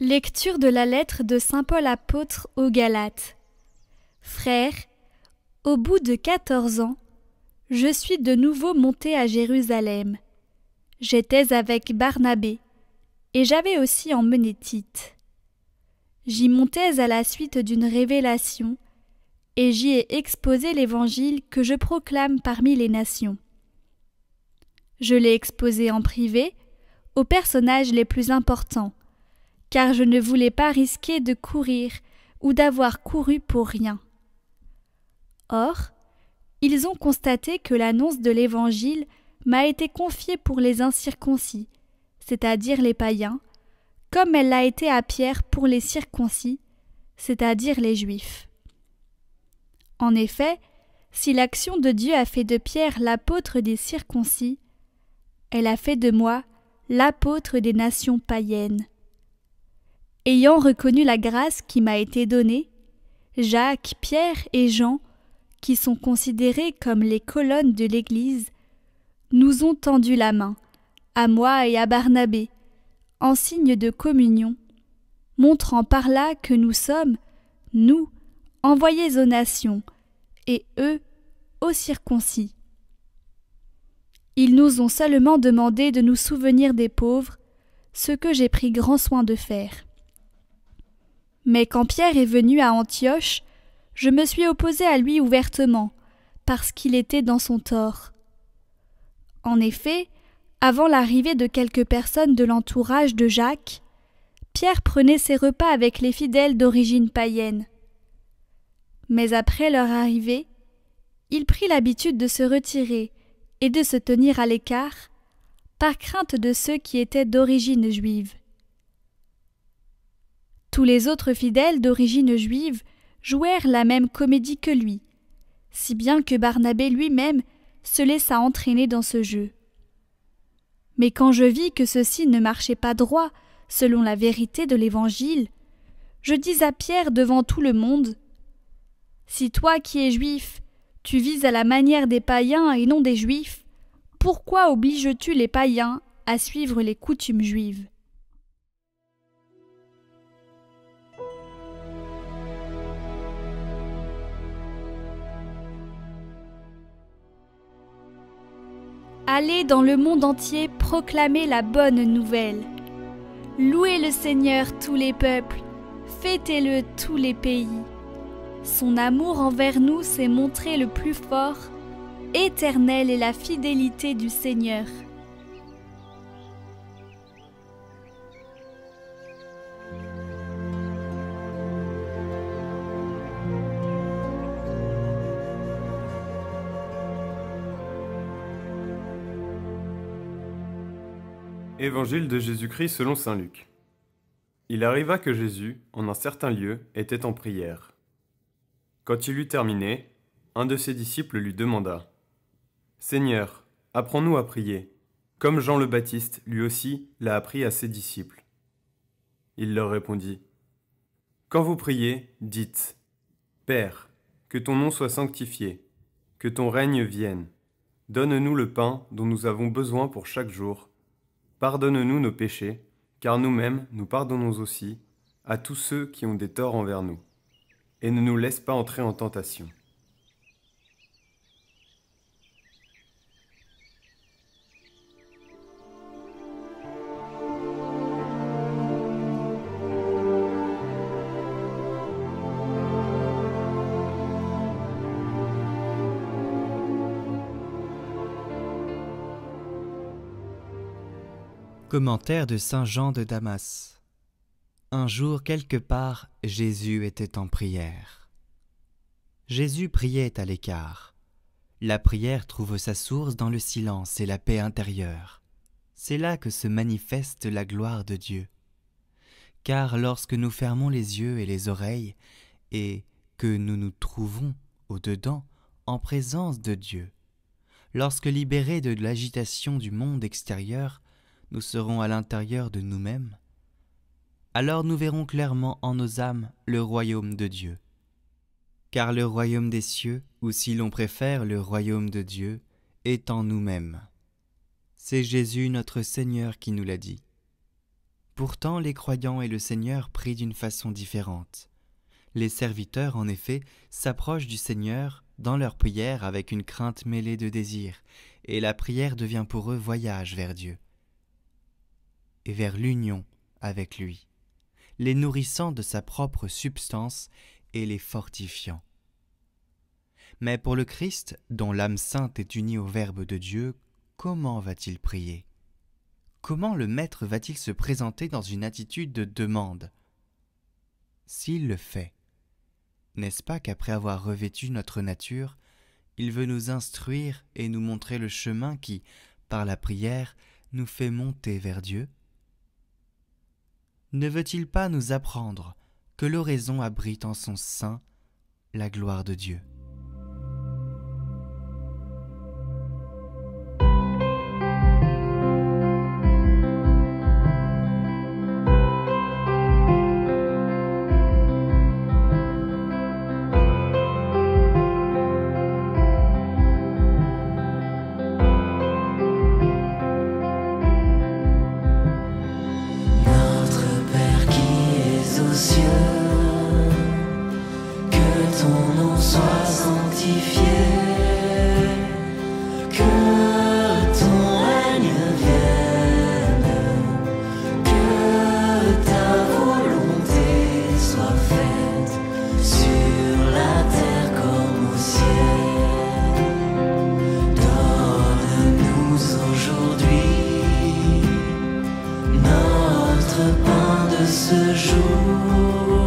Lecture de la lettre de saint Paul apôtre aux Galates. Frères, au bout de 14 ans, je suis de nouveau monté à Jérusalem. J'étais avec Barnabé, et j'avais aussi emmené Tite. J'y montais à la suite d'une révélation, et j'y ai exposé l'évangile que je proclame parmi les nations. Je l'ai exposé en privé aux personnages les plus importants, car je ne voulais pas risquer de courir ou d'avoir couru pour rien. Or, ils ont constaté que l'annonce de l'Évangile m'a été confiée pour les incirconcis, c'est-à-dire les païens, comme elle l'a été à Pierre pour les circoncis, c'est-à-dire les Juifs. En effet, si l'action de Dieu a fait de Pierre l'apôtre des circoncis, elle a fait de moi l'apôtre des nations païennes. Ayant reconnu la grâce qui m'a été donnée, Jacques, Pierre et Jean, qui sont considérés comme les colonnes de l'Église, nous ont tendu la main, à moi et à Barnabé, en signe de communion, montrant par là que nous sommes, nous, envoyés aux nations, et eux, aux circoncis. Ils nous ont seulement demandé de nous souvenir des pauvres, ce que j'ai pris grand soin de faire. Mais quand Pierre est venu à Antioche, je me suis opposé à lui ouvertement, parce qu'il était dans son tort. En effet, avant l'arrivée de quelques personnes de l'entourage de Jacques, Pierre prenait ses repas avec les fidèles d'origine païenne. Mais après leur arrivée, il prit l'habitude de se retirer et de se tenir à l'écart, par crainte de ceux qui étaient d'origine juive. Tous les autres fidèles d'origine juive jouèrent la même comédie que lui, si bien que Barnabé lui-même se laissa entraîner dans ce jeu. Mais quand je vis que ceci ne marchait pas droit selon la vérité de l'Évangile, je dis à Pierre devant tout le monde : « Si toi qui es juif, tu vises à la manière des païens et non des juifs, pourquoi obliges-tu les païens à suivre les coutumes juives ? » Allez dans le monde entier proclamer la bonne nouvelle. Louez le Seigneur tous les peuples, fêtez-le tous les pays. Son amour envers nous s'est montré le plus fort, éternelle est la fidélité du Seigneur. Évangile de Jésus-Christ selon saint Luc. Il arriva que Jésus, en un certain lieu, était en prière. Quand il eut terminé, un de ses disciples lui demanda : « Seigneur, apprends-nous à prier, comme Jean le Baptiste, lui aussi, l'a appris à ses disciples. » Il leur répondit : « Quand vous priez, dites : Père, que ton nom soit sanctifié, que ton règne vienne. Donne-nous le pain dont nous avons besoin pour chaque jour. Pardonne-nous nos péchés, car nous-mêmes nous pardonnons aussi à tous ceux qui ont des torts envers nous. Et ne nous laisse pas entrer en tentation. » Commentaire de saint Jean de Damas. Un jour, quelque part, Jésus était en prière. Jésus priait à l'écart. La prière trouve sa source dans le silence et la paix intérieure. C'est là que se manifeste la gloire de Dieu. Car lorsque nous fermons les yeux et les oreilles, et que nous nous trouvons au-dedans, en présence de Dieu, lorsque libérés de l'agitation du monde extérieur, nous serons à l'intérieur de nous-mêmes, alors nous verrons clairement en nos âmes le royaume de Dieu. Car le royaume des cieux, ou si l'on préfère le royaume de Dieu, est en nous-mêmes. C'est Jésus notre Seigneur qui nous l'a dit. Pourtant, les croyants et le Seigneur prient d'une façon différente. Les serviteurs, en effet, s'approchent du Seigneur dans leur prière avec une crainte mêlée de désir, et la prière devient pour eux voyage vers Dieu et vers l'union avec lui, les nourrissant de sa propre substance et les fortifiant. Mais pour le Christ, dont l'âme sainte est unie au Verbe de Dieu, comment va-t-il prier ? Comment le Maître va-t-il se présenter dans une attitude de demande ? S'il le fait, n'est-ce pas qu'après avoir revêtu notre nature, il veut nous instruire et nous montrer le chemin qui, par la prière, nous fait monter vers Dieu ? Ne veut-il pas nous apprendre que l'oraison abrite en son sein la gloire de Dieu ? Ce jour